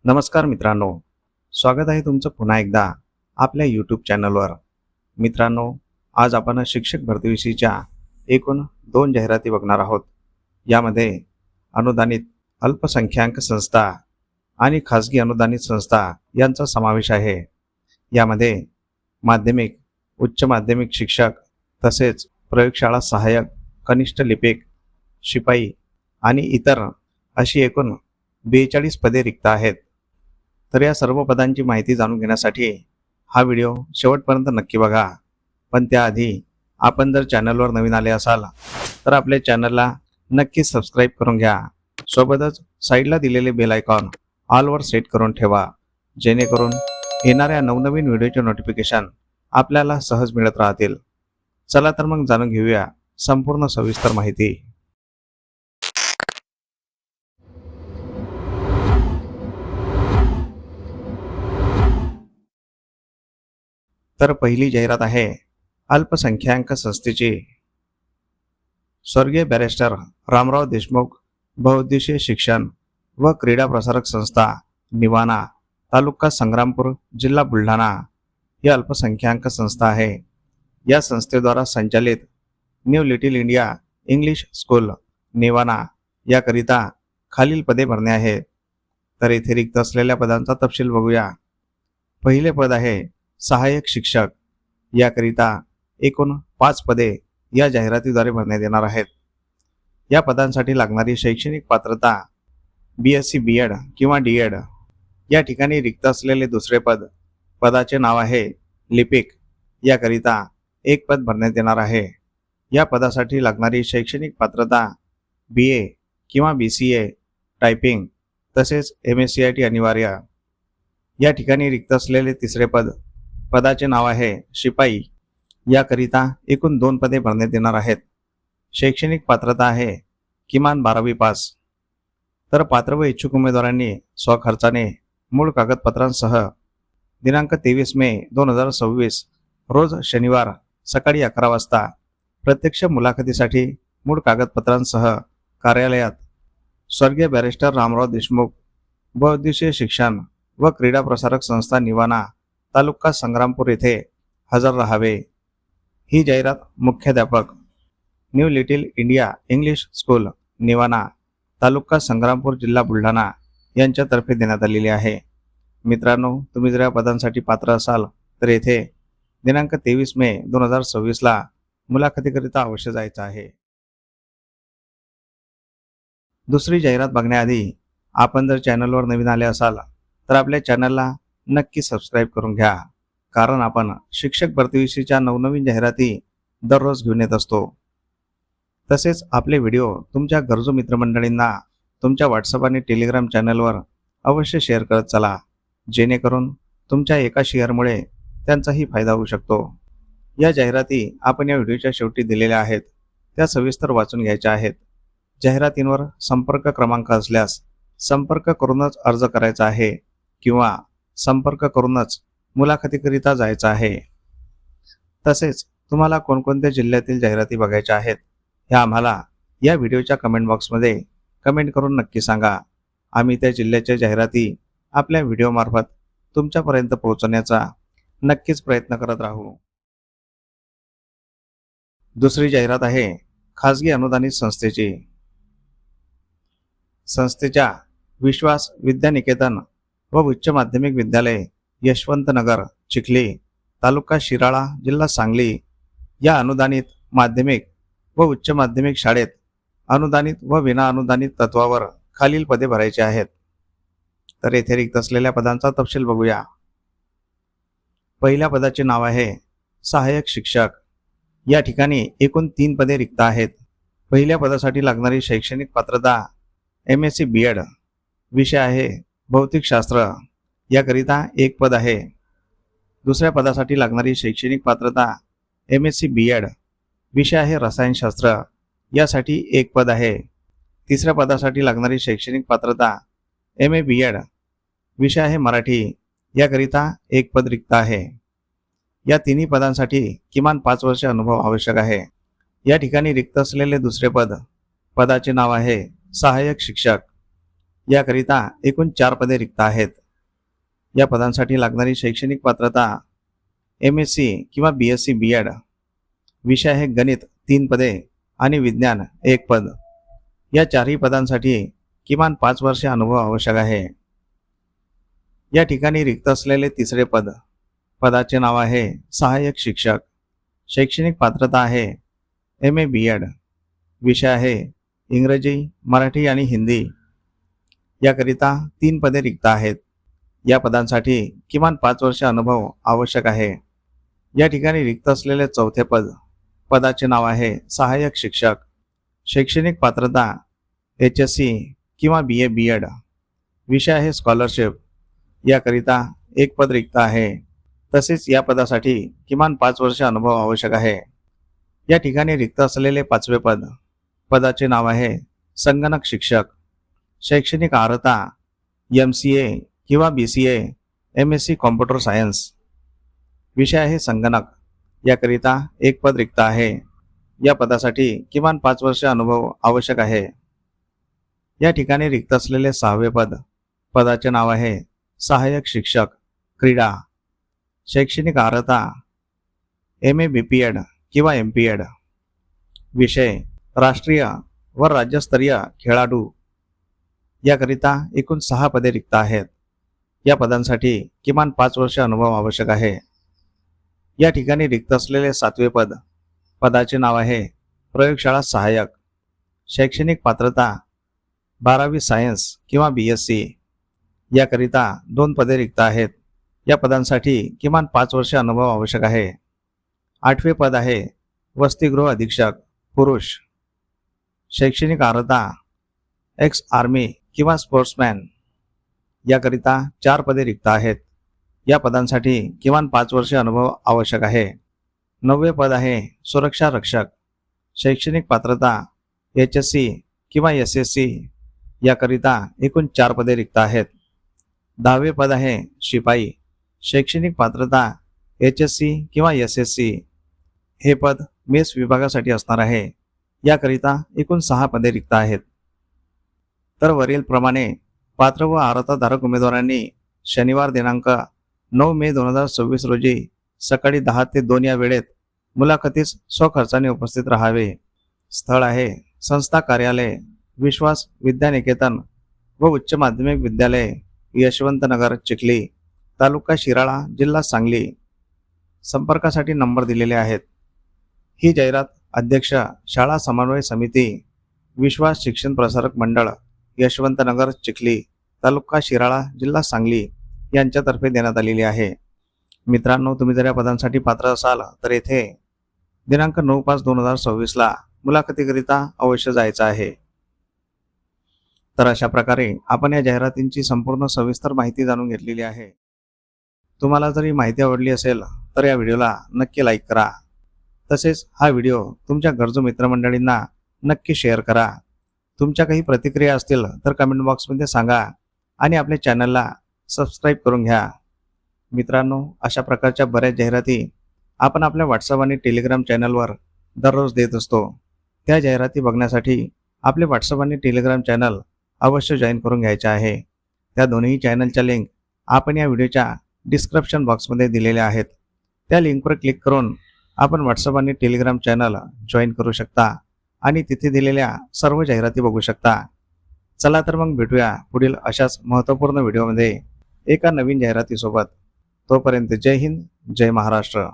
नमस्कार मित्रांनो, स्वागत आहे तुमचं पुन्हा एकदा आपल्या यूट्यूब चॅनलवर. मित्रांनो, आज आपण शिक्षक भरतीविषयीच्या एकूण 2 जाहिराती बघणार आहोत. यामध्ये अनुदानित अल्पसंख्याक संस्था आणि खाजगी अनुदानित संस्था यांचा समावेश आहे. यामध्ये माध्यमिक, उच्च माध्यमिक शिक्षक तसेच प्रयोगशाळा सहाय्यक, कनिष्ठ लिपिक, शिपाई आणि इतर अशी एकूण 42 पदे रिक्त आहेत. तर या सर्व पदांची माहिती जाणून घेण्यासाठी हा व्हिडिओ शेवटपर्यंत नक्की बघा. पण त्याआधी आपण जर चॅनलवर नवीन आले असाल तर आपल्या चॅनलला नक्की सबस्क्राईब करून घ्या. सोबतच साईडला दिलेले बेल आयकॉन ऑलवर सेट करून ठेवा, जेणेकरून येणाऱ्या नवनवीन व्हिडिओचे नोटिफिकेशन आपल्याला सहज मिळत राहतील. चला तर मग जाणून घेऊया संपूर्ण सविस्तर माहिती. तर पहिली जाहिरात आहे अल्पसंख्याक संस्थेची. स्वर्गीय बॅरिस्टर रामराव देशमुख बहुउद्देशीय शिक्षण व क्रीडा प्रसारक संस्था, निवाणा, तालुका संग्रामपूर, जिल्हा बुलढाणा ही अल्पसंख्याक संस्था आहे. या संस्थेद्वारा संचालित new little India English school, Niwana याकरिता खालील पदे भरणे आहेत. तर येथे रिक्त असलेल्या पदांचा तपशील बघूया. पहिले पद आहे सहाय्यक शिक्षक. याकरिता एकूण 5 पदे या जाहिरातीद्वारे भरण्यात येणार आहेत. या पदांसाठी लागणारी शैक्षणिक पात्रता BSc B.Ed किंवा D.Ed. या ठिकाणी रिक्त असलेले दुसरे पद, पदाचे नाव आहे लिपिक. याकरिता 1 पद भरण्यात येणार आहे. या पदासाठी लागणारी शैक्षणिक पात्रता BA किंवा BCA टायपिंग तसेच MSc अनिवार्य. या ठिकाणी रिक्त असलेले तिसरे पद, पदाचे नाव आहे शिपाई. याकरिता एकूण 2 पदे भरण्यात येणार आहेत. शैक्षणिक पात्रता आहे किमान 12वी पास. तर पात्र व इच्छुक उमेदवारांनी स्वखर्चाने मूळ कागदपत्रांसह दिनांक 23 मे 2026 रोज शनिवार सकाळी 11 वाजता प्रत्यक्ष मुलाखतीसाठी मूळ कागदपत्रांसह कार्यालयात स्वर्गीय बॅरिस्टर रामराव देशमुख बहुउद्देशीय शिक्षण व क्रीडा प्रसारक संस्था, निवाणा, तालुका संग्रामपूर येथे हजर राहावे. ही जाहिरात मुख्याध्यापक new little India English school, Niwana, taluka Sangrampur, जिल्हा बुलढाणा यांच्यातर्फे देण्यात आलेली आहे. मित्रांनो, तुम्ही जर या पदांसाठी पात्र असाल तर येथे दिनांक 23 मे 2026 ला मुलाखतीकरिता अवश्य जायचं आहे. दुसरी जाहिरात बघण्याआधी आपण जर चॅनलवर नवीन आले असाल तर आपल्या चॅनलला नक्की सबस्क्राईब करून घ्या, कारण आपण शिक्षक भरतीविषयीच्या नवनवीन जाहिराती दररोज घेऊन येत असतो. तसेच आपले व्हिडिओ तुमच्या गरजू मित्रमंडळींना तुमच्या व्हॉट्सअप आणि टेलिग्राम चॅनलवर अवश्य शेअर करत चला, जेणेकरून तुमच्या एका शेअरमुळे त्यांचाही फायदा होऊ शकतो. या जाहिराती आपण या व्हिडिओच्या शेवटी दिलेल्या आहेत, त्या सविस्तर वाचून घ्यायच्या आहेत. जाहिरातींवर संपर्क क्रमांक असल्यास संपर्क करूनच अर्ज करायचा आहे किंवा संपर्क करूनच मुलाखतीकरिता जायचं आहे. तसेच तुम्हाला कोणकोणत्या जिल्ह्यातील जाहिराती बघायच्या आहेत हे आम्हाला या व्हिडिओच्या कमेंट बॉक्समध्ये कमेंट करून नक्की सांगा. आम्ही त्या जिल्ह्याच्या जाहिराती आपल्या व्हिडिओमार्फत तुमच्यापर्यंत पोहोचवण्याचा नक्कीच प्रयत्न करत राहू. दुसरी जाहिरात आहे खाजगी अनुदानित संस्थेची. संस्थेच्या विश्वास विद्यानिकेतन व उच्च माध्यमिक विद्यालय, यशवंतनगर, चिखली, तालुका शिराळा, जिल्हा सांगली या अनुदानित माध्यमिक व उच्च माध्यमिक शाळेत अनुदानित व विना अनुदानित तत्वावर खालील पदे भरायची आहेत. तर येथे रिक्त असलेल्या पदांचा तपशील बघूया. पहिल्या पदाचे नाव आहे सहाय्यक शिक्षक. या ठिकाणी एकूण 3 पदे रिक्त आहेत. पहिल्या पदासाठी लागणारी शैक्षणिक पात्रता MSc B.Ed. विषय आहे भौतिकशास्त्र. याकरिता 1 पद आहे. दुसऱ्या पदासाठी लागणारी शैक्षणिक पात्रता MSc B.Ed. विषय आहे रसायनशास्त्र. यासाठी 1 पद आहे. तिसऱ्या पदासाठी लागणारी शैक्षणिक पात्रता MA B.Ed. विषय आहे मराठी. याकरिता 1 पद रिक्त आहे. या तिन्ही पदांसाठी किमान 5 वर्ष अनुभव आवश्यक आहे. या ठिकाणी रिक्त असलेले दुसरे पद, पदाचे नाव आहे सहाय्यक शिक्षक. याकरिता एकूण 4 पदे रिक्त आहेत. या पदांसाठी लागणारी शैक्षणिक पात्रता MSc किंवा BSc B.Ed. विषय आहे गणित 3 पदे आणि विज्ञान 1 पद. या 4ही पदांसाठी किमान 5 वर्षे अनुभव आवश्यक आहे. या ठिकाणी रिक्त असलेले तिसरे पद, पदाचे नाव आहे सहाय्यक शिक्षक. शैक्षणिक पात्रता आहे MA B.Ed. विषय आहे इंग्रजी, मराठी आणि हिंदी. याकरिता 3 पदे रिक्त आहेत. या पदांसाठी किमान 5 वर्षे अनुभव आवश्यक आहे. या ठिकाणी रिक्त असलेले चौथे पद, पदाचे नाव आहे सहाय्यक शिक्षक. शैक्षणिक पात्रता HSC किंवा BA B.Ed. विषय आहे स्कॉलरशिप. याकरिता 1 पद रिक्त आहे. तसेच या पदासाठी किमान 5 वर्षे अनुभव आवश्यक आहे. या ठिकाणी रिक्त असलेले 5वे पद, पदाचे नाव आहे संगणक शिक्षक. शैक्षणिक अर्हता MCA किंवा BCA MSc कॉम्प्युटर सायन्स. विषय आहे संगणक. याकरिता 1 पद रिक्त आहे. या पदासाठी किमान 5 वर्षे अनुभव आवश्यक आहे. या ठिकाणी रिक्त असलेले 6वे पद, पदाचे नाव आहे सहाय्यक शिक्षक क्रीडा. शैक्षणिक अर्हता MA BPEd किंवा MPEd. विषय राष्ट्रीय व राज्यस्तरीय खेळाडू. याकरिता एकूण 6 पदे रिक्त आहेत. या पदांसाठी किमान 5 वर्षे अनुभव आवश्यक आहे. या ठिकाणी रिक्त असलेले 7वे पद, पदाचे नाव आहे प्रयोगशाळा सहाय्यक. शैक्षणिक पात्रता 12वी सायन्स किंवा BSc. याकरिता 2 पदे रिक्त आहेत. या पदांसाठी किमान 5 वर्षे अनुभव आवश्यक आहे. 8वे पद आहे वसतिगृह अधीक्षक पुरुष. शैक्षणिक अर्हता एक्स आर्मी किंवा स्पोर्ट्समॅन. याकरिता 4 पदे रिक्त आहेत. या पदांसाठी किमान 5 वर्षे अनुभव आवश्यक आहे. 9वे पद आहे सुरक्षा रक्षक. शैक्षणिक पात्रता HSC किंवा SSC. याकरिता एकूण 4 पदे रिक्त आहेत. 10वे पद आहे शिपाई. शैक्षणिक पात्रता HSC किंवा SSC. हे पद मेस विभागासाठी असणार आहे. याकरिता एकूण 6 पदे रिक्त आहेत. तर वरील प्रमाणे पात्र व अर्हताधारक उमेदवारांनी शनिवार दिनांक 9 मे 2026 रोजी सकाळी 10 ते 2 या वेळेत मुलाखतीस स्वखर्चाने उपस्थित राहावे. स्थळ आहे संस्था कार्यालय विश्वास विद्यानिकेतन व उच्च माध्यमिक विद्यालय यशवंतनगर चिखली, तालुका शिराळा, जिल्हा सांगली. संपर्कासाठी नंबर दिलेले आहेत. ही जाहिरात अध्यक्ष शाळा समन्वय समिती विश्वास शिक्षण प्रसारक मंडळ यशवंतनगर चिखली, तालुका शिराळा, जिल्हा सांगली यांच्यातर्फे देण्यात आलेली आहे. मित्रांनो, तुम्ही जर या पदांसाठी पात्र असाल तर येथे दिनांक 9/5/2026 ला मुलाखतीकरिता अवश्य जायचं आहे. तर अशा प्रकारे आपण या जाहिरातींची संपूर्ण सविस्तर माहिती जाणून घेतलेली आहे. तुम्हाला जर ही माहिती आवडली असेल तर या व्हिडिओला नक्की लाईक करा. तसेच हा व्हिडिओ तुमच्या गरजू मित्रमंडळींना नक्की शेअर करा. तुमच्या काही प्रतिक्रिया असतील तर कमेंट बॉक्समध्ये सांगा आणि आपल्या चॅनलला सबस्क्राईब करून घ्या. मित्रांनो, अशा प्रकारच्या बऱ्याच जाहिराती आपण आपल्या व्हॉट्सअप आणि टेलिग्राम चॅनलवर दररोज देत असतो. त्या जाहिराती बघण्यासाठी आपले व्हॉट्सअप आणि टेलिग्राम चॅनल अवश्य जॉईन करून घ्यायचे आहे. त्या दोन्ही चॅनलच्या लिंक आपण या व्हिडिओच्या डिस्क्रिप्शन बॉक्समध्ये दिलेल्या आहेत. त्या लिंकवर क्लिक करून आपण व्हॉट्सअप आणि टेलिग्राम चॅनल जॉईन करू शकता आणि तिथे दिलेल्या सर्व जाहिराती बघू शकता. चला तर मग भेटूया पुढील अशाच महत्त्वपूर्ण व्हिडिओमध्ये एका नवीन जाहिरातीसोबत. तोपर्यंत जय हिंद, जय महाराष्ट्र.